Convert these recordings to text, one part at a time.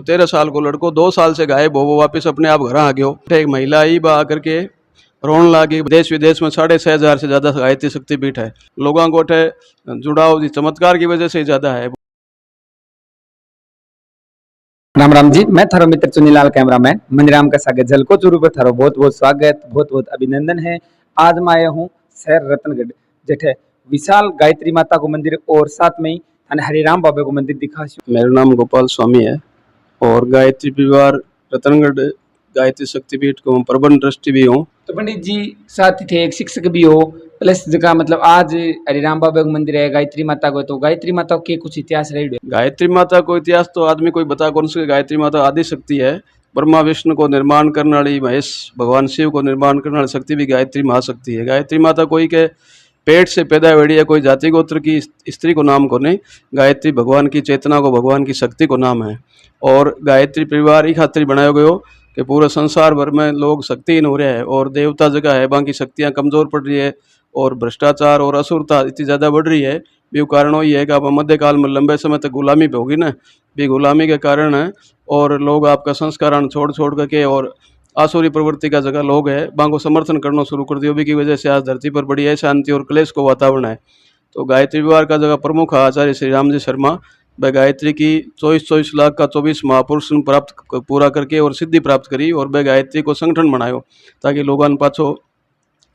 13 साल को लड़को 2 साल से गायब हो, वो वापस अपने आप घर आ गयो। एक महिला आई बा आकर के रोन लागी। देश विदेश में 6,500 से ज्यादा गायत्री शक्तिपीठ है। लोगों को जुड़ाव चमत्कार की वजह से ज्यादा है। राम राम जी, मैं थारो मित्र चुनीलाल कैमरामैन मंदिराम का सागे जल को चूरू पर थारो बहुत बहुत स्वागत, बहुत बहुत अभिनंदन है। आज मैं आया हूँ शहर रतनगढ़, जेठे विशाल गायत्री माता को मंदिर और साथ में ही हरिराम बाबा को मंदिर दिखा। मेरा नाम गोपाल स्वामी है और गायत्री परिवार रतनगढ़ गायत्री शक्तिपीठ को प्रबंध ट्रस्टी भी हूँ। तो पंडित जी साथ ही थे, एक शिक्षक भी हो, प्लस जगह मतलब आज हरिराम बाबा का मंदिर है गायत्री माता को, तो गायत्री माता के कुछ इतिहास रहे। गायत्री माता को इतिहास तो आदमी कोई बता कौन सके। गायत्री माता आदि शक्ति है। ब्रह्मा विष्णु को निर्माण करने वाली, महेश भगवान शिव को निर्माण करने वाली शक्ति भी गायत्री महाशक्ति है। गायत्री माता कोई के पेट से पैदा हुई है, कोई जाति गोत्र की स्त्री को नाम को नहीं। गायत्री भगवान की चेतना को, भगवान की शक्ति को नाम है। और गायत्री परिवार ही खातिर बनाया गयो कि पूरे संसार भर में लोग शक्तिहीन हो रहे हैं और देवता जगह है, बाकी शक्तियाँ कमज़ोर पड़ रही है और भ्रष्टाचार और असुरता इतनी ज़्यादा बढ़ रही है। भी कारण ये है कि आप मध्यकाल में लंबे समय तक गुलामी पे होगी ना, भी गुलामी के कारण है। और लोग आपका संस्कारण छोड़ छोड़ करके और आसुरी प्रवृत्ति का जगह लोग है बां को समर्थन करना शुरू कर दिया, भी की वजह से आज धरती पर बड़ी शांति और क्लेश को वातावरण है। तो गायत्री विवाह का जगह प्रमुख आचार्य श्री राम जी शर्मा वह गायत्री की 24 लाख का 24 महापुरुष प्राप्त पूरा करके और सिद्धि प्राप्त करी और वह गायत्री को संगठन बनायो ताकि लोगों पाछो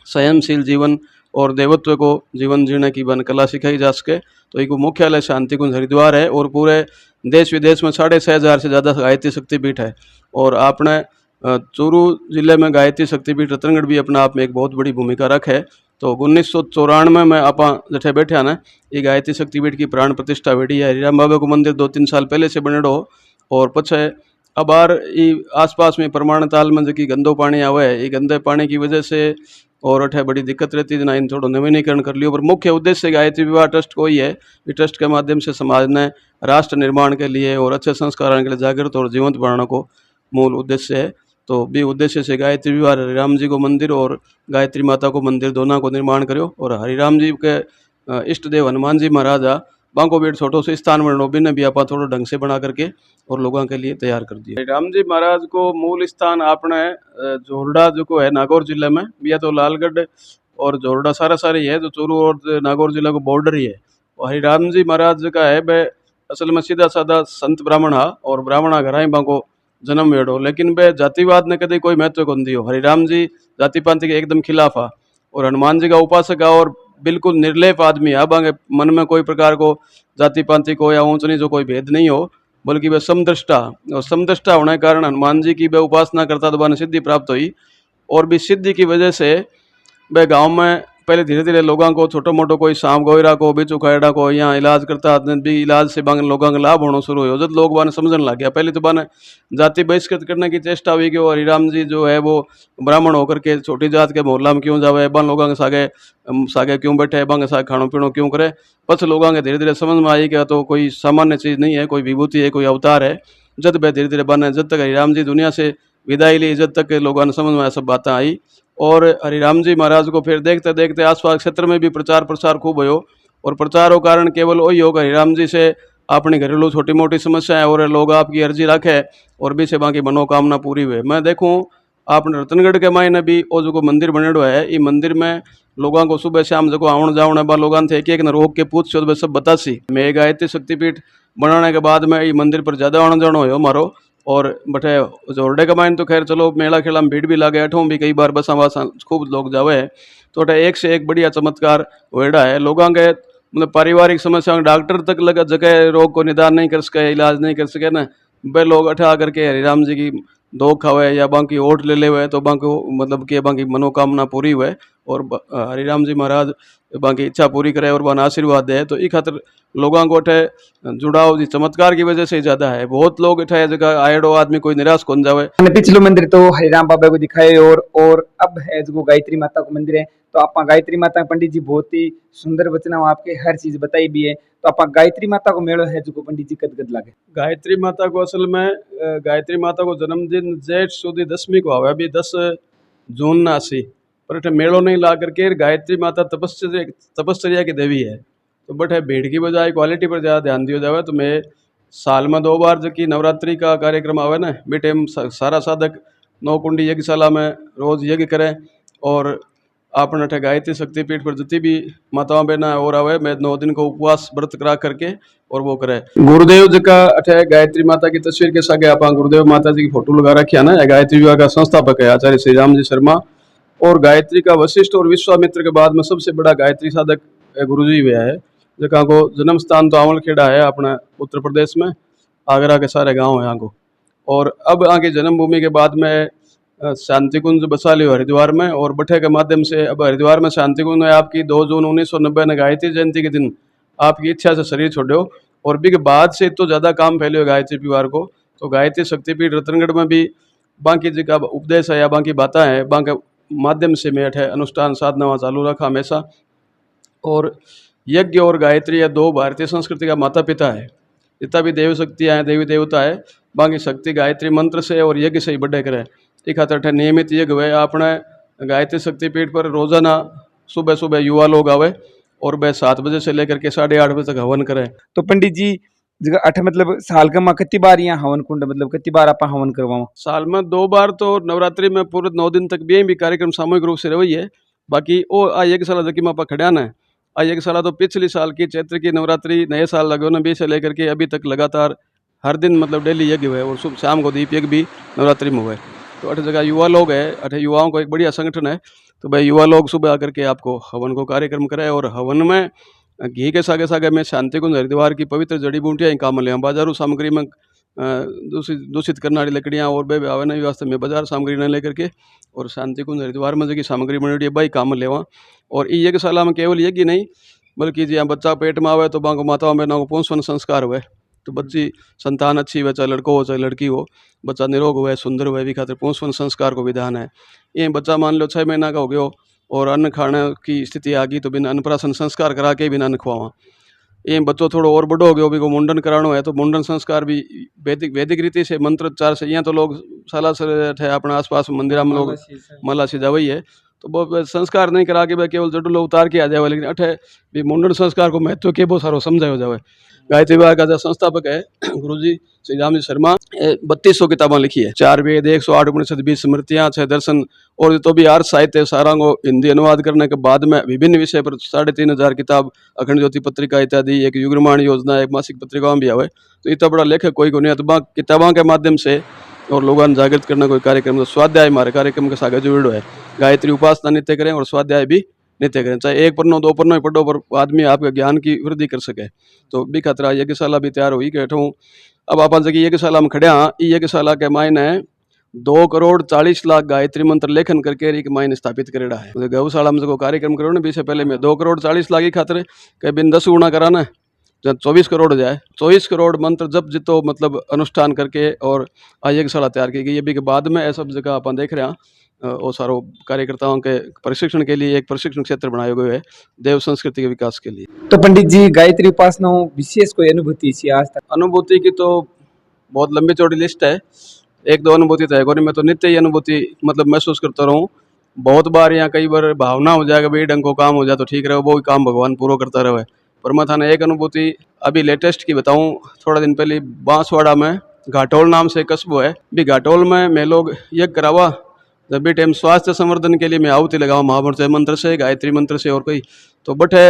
संयमशील जीवन और देवत्व को जीवन जीने की बन कला सिखाई जा सके। तो एक मुख्यालय शांति कुंज हरिद्वार है और पूरे देश विदेश में 6,500 से ज़्यादा गायत्री शक्तिपीठ है। और आपने चूरू जिले में गायत्री शक्तिपीठ रतनगढ़ भी अपने आप में एक बहुत बड़ी भूमिका रखे। तो 1994 में आप जठे बैठे ना, ये गायत्री शक्तिपीठ की प्राण प्रतिष्ठा वेड़ी है। हरिराम बाबा को मंदिर 2-3 साल पहले से बनेड़ो और पछे अब बार ये आसपास में परमाण ताल में जो गंदो पानी आवे है, ये गंदे पानी की वजह से और अठे बड़ी दिक्कत रहती है ना, इन थोड़ा नवीनीकरण कर लियो। पर मुख्य उद्देश्य गायत्री विवाह ट्रस्ट को ही है। इस ट्रस्ट के माध्यम से समाज ने राष्ट्र निर्माण के लिए और अच्छे संस्कारों के लिए जागृत और जीवंत बनाने को मूल उद्देश्य है। तो भी उद्देश्य से गायत्री विवाह हरिराम जी को मंदिर और गायत्री माता को मंदिर दोनों को निर्माण करो। और हरिराम जी के इष्ट देव हनुमान जी महाराजा बांको बेट छोटो से स्थान बनो भी ने भी आप थोड़ा ढंग से बना करके और लोगों के लिए तैयार कर दिया। राम जी महाराज को मूल स्थान आपने जोरडा जो को है नागौर जिले में, या तो लालगढ़ और जोरडा सारा सारी है जो चूरू और नागौर जिला को बॉर्डर ही है। और हरिराम जी महाराज का है वह असल में सीधा साधा संत ब्राह्मण हा और ब्राह्मणा घर ही बांको जन्म वेड़ो, लेकिन वह जातिवाद ने कभी कोई महत्व को दियो। हरिराम जी जाति पाति के एकदम खिलाफ आ और हनुमान जी का उपासक आ और बिल्कुल निर्लेप आदमी है। बांगे मन में कोई प्रकार को जाति पाति को या ऊंच नीच कोई भेद नहीं हो, बल्कि वह समदृष्टा, और समदृष्टा होने के कारण हनुमान जी की वह उपासना करता तो वह सिद्धि प्राप्त हुई। और भी सिद्धि की वजह से वह गांव में पहले धीरे धीरे लोगों को छोटो मोटो कोई सांप गोयरा को बिचू खायड़ा को यहाँ इलाज करता भी इलाज से बांग लोगों का लाभ होना शुरू हो जब लोग बाने समझने लग गया। पहले तो बाने जाति बहिष्कृत करने की चेष्टा हुई कि और हरिराम जी जो है वो ब्राह्मण होकर के छोटी जात के मोहल्ला में क्यों जावे, बन लोगों के सागे सागे क्यों बैठे, बांगे सागे खानो पीनो क्यों करे। बस लोगों के धीरे धीरे समझ में आई कि तो कोई सामान्य चीज़ नहीं है, कोई विभूति है, कोई अवतार है। जब वह धीरे धीरे बने जब तक हरिराम जी दुनिया से विदाई ली, जब तक लोगों ने समझ में सब बातें आई। और हरिराम जी महाराज को फिर देखते देखते आसपास क्षेत्र में भी प्रचार प्रसार खूब हो और प्रचार हो कारण केवल वही होगा हरिराम जी से अपनी घरेलू छोटी मोटी समस्याएं और लोग आपकी अर्जी रखे और भी से बाकी मनोकामना पूरी हुए। मैं देखूं आपने रतनगढ़ के मायने भी वो जो मंदिर बनेड़ो है, ये मंदिर में लोगों को सुबह शाम जो आवन जावन है लोगों थे एक रोक के पूछ तो सब बतासी। मैं गायत्री शक्तिपीठ बनाने के बाद में ये मंदिर पर ज़्यादा आना जाना हो मारो। और बटे जोरडे का माइन तो खैर चलो मेला खेला में भीड़ भी लागे, अठों भी कई बार बसा वसा खूब लोग जावे है। तो एक से एक बढ़िया चमत्कार वेड़ा है। लोगों के मतलब पारिवारिक समस्या डॉक्टर तक लगा जगह रोग को निदान नहीं कर सके, इलाज नहीं कर सके ना, वे लोग अठा करके हरिराम जी की दो खावे या बाकी ओट ले हुए तो बाकी मतलब कि बाकी मनोकामना पूरी हुए और हरिराम जी महाराज बाकी इच्छा पूरी करे और बन आशीर्वाद दे। तो ये खातर लोगों को अठे जुड़ाव जी चमत्कार की वजह से ज्यादा है। बहुत लोग अठे जगह आएडो आदमी कोई निराश कौन जावे। पिछलो मंदिर तो हरिराम बाबा को दिखाए और अब है जो गायत्री माता को मंदिर है। तो आप गायत्री माता पंडित जी बहुत ही सुंदर वचना आपके हर चीज बताई भी है। तो आप गायत्री माता को मेड़ो है जो पंडित जी कद लागे। गायत्री माता को असल में गायत्री माता को जन्मदिन जेठ सुदी 10वीं को आवे, अभी 10 जून ना सी, पर अठे मेड़ो नहीं ला करके गायत्री माता तपस्या की देवी है। तो बट है भीड़ की बजाय क्वालिटी पर ज़्यादा ध्यान दिया जाए। तो मैं साल में 2 बार जो कि नवरात्रि का कार्यक्रम आवे ना, बे टाइम सारा साधक 9 कुंडी यज्ञशाला में रोज यज्ञ करें। और आपने अठे गायत्री शक्तिपीठ पर जितनी भी माताओं बहना और आवे, मैं 9 दिन को उपवास व्रत करा करके और वो करे। गुरुदेव जी का अठे गायत्री माता की तस्वीर के सागे आप गुरुदेव माता जी की फोटो लगा रखी है ना। गायत्री विभाग का संस्थापक है आचार्य श्री राम जी शर्मा। और गायत्री का वशिष्ठ और विश्वामित्र के बाद में सबसे बड़ा गायत्री साधक गुरु जी हुआ है, जहाँ को जन्म स्थान तो आंवलखेड़ा है अपना उत्तर प्रदेश में, आगरा के सारे गांव है यहाँ को। और अब आगे जन्मभूमि के बाद में शांति कुंज बसा लियो हरिद्वार में, और बठे के माध्यम से अब हरिद्वार में शांति कुंज में आपकी 2 जून 1990 ने गायत्री जयंती के दिन आपकी इच्छा से शरीर छोड़ो। और भी के बाद से तो ज़्यादा काम फैले गायत्री परिवार को। तो गायत्री शक्तिपीठ रतनगढ़ में भी बाकी जी का उपदेश है या बाकी बातें हैं, बाकी माध्यम से मैं अठे अनुष्ठान साधना चालू रखा हमेशा। और यज्ञ और गायत्री या 2 भारतीय संस्कृति का माता पिता है। जितना भी देव शक्तियाँ हैं, देवी देवता है, बाकी शक्ति गायत्री मंत्र से और यज्ञ से ही बढ़े करे। एक खातर नियमित यज्ञ हुए अपने गायत्री शक्तिपीठ पर रोजाना सुबह सुबह युवा लोग आवे और वह 7 बजे से लेकर के 8:30 बजे तक हवन करें। तो पंडित जी जगह अठ मतलब साल का माँ कितनी बार यहाँ हवन कुंड मतलब कितनी बार आप हवन करवाओ? साल में 2 बार तो नवरात्रि में पूरे 9 दिन तक भी कार्यक्रम सामूहिक रूप से रही है। बाकी वो आ एक साल जबकि मापा खड़ा ना आ एक साल तो पिछली साल की चैत्र की नवरात्रि नए साल लगे ना भी से लेकर के अभी तक लगातार हर दिन मतलब डेली यज्ञ हुए और सुबह शाम को दीप यज्ञ भी नवरात्रि में हुए। तो अठे जगह युवा लोग है, अठे युवाओं को एक बढ़िया संगठन है। तो भाई युवा लोग सुबह आकर के आपको हवन को कार्यक्रम कराए। और हवन में घी के सागे सागे में शांति कुंज हरिद्वार की पवित्र जड़ी बूटियाँ ही काम ले, बाजारू सामग्री में दूषित करने वाली लकड़ियाँ और बे आवे ना वास्ते में बाजार सामग्री न लेकर के और शांति कुंज हरिद्वार में जो सामग्री बनी है भाई काम लेवा। और ये यज्ञशाला में केवल यज्ञ नहीं बल्कि जी बच्चा पेट में आवे तो बांको माताओं बहनों को पोषण संस्कार हुए। तो बच्ची संतान अच्छी हो चाहे लड़को हो चाहे लड़की हो, बच्चा निरोग हुए सुंदर हुए भी खातिर पोषण संस्कार को विधान है। ये बच्चा मान लो 6 महीना का हो गया और अन्न खाने की स्थिति आ गई तो बिना अन्नप्राशन संस्कार करा के बिना अन्न खुआवा। ये बच्चों थोड़ा और बड़ो हो गया भी को मुंडन कराना है तो मुंडन संस्कार भी वैदिक रीति से मंत्रोच्चार से। यहाँ तो लोग साला से अपने आसपास मंदिर में लोग माला सीधा वही है तो वो संस्कार नहीं करा के भाई केवल जडुलो उतार के आ जाए। लेकिन अठे भी मुंडन संस्कार को महत्व के बहुत सारो समझाया जाए। गायत्री विभाग का जो संस्थापक है गुरु जी श्री राम जी शर्मा 3200 किताबें लिखी है, 4 वेद 108 उपनिषद 20 स्मृतियाँ 6 दर्शन और तो भी आर्थ साहित्य सारा को हिंदी अनुवाद करने के बाद में विभिन्न विषय पर 3500 किताब अखंड ज्योति पत्रिका इत्यादि एक युगमान योजना एक मासिक पत्रिकाओं भी आवे। तो इतना बड़ा लेखक कोई को नहीं तो किताबों के माध्यम से और लोगों ने जागृत करना कोई कार्यक्रम। तो स्वाध्याय हमारे कार्यक्रम के साथ जुड़ो है। गायत्री उपासना नित्य करें और स्वाध्याय भी नित्य करें, चाहे 1 पन्नो 2 पन्नो ही पढ़ो पर आदमी आपके ज्ञान की वृद्धि कर सके। तो भी खतरा यज्ञशाला भी तैयार हुई बैठा हूँ। अब आप जगह यज्ञशाला में खड़े हाँ यज्ञशाला के मायने 2,40,00,000 गायत्री मंत्र लेखन करके एक मायने स्थापित करेड़ा है। गौशाला में जो कार्यक्रम करो ना भी से पहले मैं 2,40,00,000 की खातिर कहीं बिन 10 गुना कराना जब 24 करोड़ हो जाए 24 करोड़ मंत्र जब जितो मतलब अनुष्ठान करके और यज्ञशाला तैयार की गई। ये भी के बाद में सब जगह अपन देख रहे हैं वो सारो कार्यकर्ताओं के प्रशिक्षण के लिए एक प्रशिक्षण क्षेत्र बनाए गए है देव संस्कृति के विकास के लिए। तो पंडित जी गायत्री उपासना विशेष कोई अनुभूति थी आज तक? अनुभूति की तो बहुत लंबी चौड़ी लिस्ट है, 1-2 अनुभूति तो है। मैं तो नित्य ही अनुभूति मतलब महसूस करता रहूँ। बहुत बार यहाँ कई बार भावना हो जाएगा भाई ढंग को काम हो जाए तो ठीक रहे, वो काम भगवान पूरा करता रहे। पर मैं थाने एक अनुभूति अभी लेटेस्ट की बताऊँ। थोड़ा दिन पहले बांसवाड़ा में घाटोल नाम से कस्बो है भी घाटोल में मैं लोग यज्ञ करावा जब भी टाइम स्वास्थ्य संवर्धन के लिए मैं आहुति लगावा महामृत्युंजय मंत्र से गायत्री मंत्र से और कोई तो बटे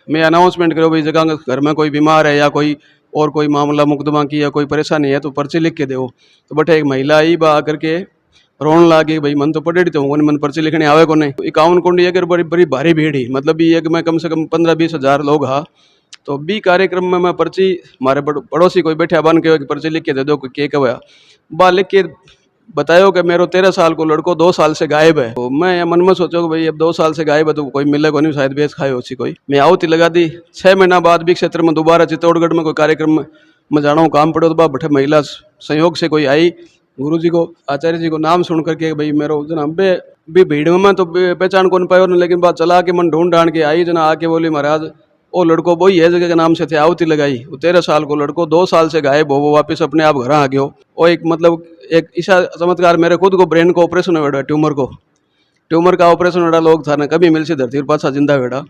मैं अनाउंसमेंट करो भाई जगह घर में कोई बीमार है या कोई और कोई मामला मुकदमा की या कोई परेशानी है तो पर्ची लिख के दो। तो बटे एक महिला आई बा आकर के रोन लागे भाई मन तो पढ़े तो मन पर्ची लिखने आवे को नहीं। 51 कुंडी अगर बड़ी बड़ी भारी भीड़ ही मतलब भी एक में कम से कम 15-20 हज़ार लोग हाँ। तो भी कार्यक्रम में मैं पर्ची हमारे पड़ोसी कोई बैठा बन के पर्ची लिख के दे दो के कहा बा लिख के बतायो कि मेरे 13 साल को लड़को 2 साल से गायब है। तो मैं मन में सोचो कि भाई अब 2 साल से गायब है तो कोई मिलेगा नहीं शायद बेच खाए होती कोई। मैं आहुति लगा दी 6 महीना बाद भी क्षेत्र में दोबारा चित्तौड़गढ़ में कोई कार्यक्रम में जाना हूँ काम पड़े तो बठे महिला संयोग से कोई आई गुरु जी को आचार्य जी को नाम सुन करके भाई मेरा जना भी भीड़ में तो पहचान कौन पायो ना। लेकिन बात चला के मन ढूंढ ढांड के आई जना आके बोली महाराज वो लड़को वही है जगह के नाम से थे आहुति लगाई। वो 13 साल को लड़को 2 साल से गायब हो वो वापस अपने आप घर आ गयो। वो एक मतलब एक ईशा चमत्कार मेरे खुद को ब्रेन को ऑपरेशन हुआ ट्यूमर का ऑपरेशन हुआ लोग था ना कभी मिल से धरती पर पाछा जिंदा हुआ।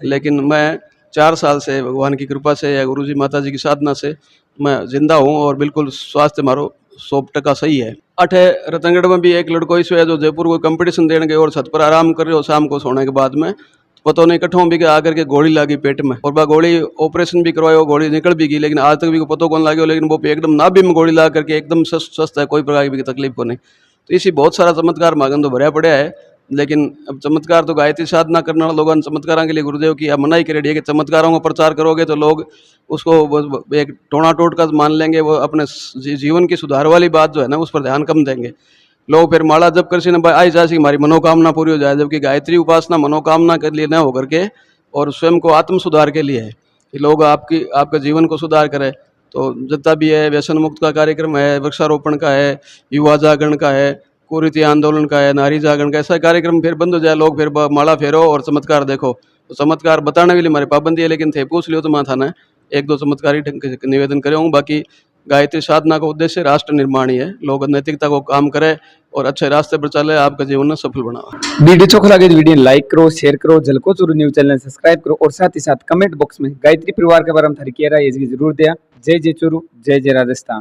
लेकिन मैं 4 साल से भगवान की कृपा से या गुरुजी माता जी की साधना से मैं जिंदा हूँ और बिल्कुल स्वास्थ्य मारो 100% सही है। अठे रतनगढ़ में भी एक लड़को इसो है जो जयपुर को कंपटीशन देने गए और छत पर आराम कर रहे हो शाम को सोने के बाद में, पता नहीं कठों भी आकर के गोली लागी पेट में और बा गोली ऑपरेशन भी करवायो, गोली निकल भी गई, लेकिन आज तक भी को पता कौन लाग्यो, लेकिन वो एकदम नाभि में गोली ला करके एकदम स्वस्थ है, कोई प्रकार की तकलीफ को नहीं। तो इसी बहुत सारा चमत्कार मागन तो भरया पड़ा है, लेकिन अब चमत्कार तो गायत्री साधना करने वाले लोगों चमत्कारों के लिए गुरुदेव की मनाही करेगी है कि चमत्कारों का प्रचार करोगे तो लोग उसको एक टोना टोट का मान लेंगे, वो अपने जीवन की सुधार वाली बात जो है ना उस पर ध्यान कम देंगे लोग। फिर माला जप कर से आई जासी हमारी मनोकामना पूरी हो जाए, जबकि गायत्री उपासना मनोकामना के लिए न होकर के और स्वयं को आत्म सुधार के लिए है कि लोग आपके जीवन को सुधार करें। तो जितना भी है व्यसन मुक्त का कार्यक्रम है, वृक्षारोपण का है, युवा जागरण का है, कुरीति आंदोलन का है, नारी जागरण का, ऐसा कार्यक्रम फिर बंद हो जाए, लोग फिर माला फेरो और चमत्कार देखो। तो चमत्कार बताने के लिए हमारी पाबंदी है, लेकिन थे पूछ लियो तो मैं थाना एक दो चमत्कारी ढंग के निवेदन करे हूँ। बाकी गायत्री साधना का उद्देश्य राष्ट्र निर्माण ही है, लोग नैतिकता को काम करें और अच्छे रास्ते पर चले, आपका जीवन सफल बनाओ। वीडियो चोख लगे तो वीडियो लाइक करो, शेयर करो, झलको चूरू न्यूज चैनल सब्सक्राइब करो और साथ ही साथ कमेंट बॉक्स में गायत्री परिवार के बारे में थारी कह रहा है ये जरूर दिया। जय जय चूरू, जय जय राजस्थान।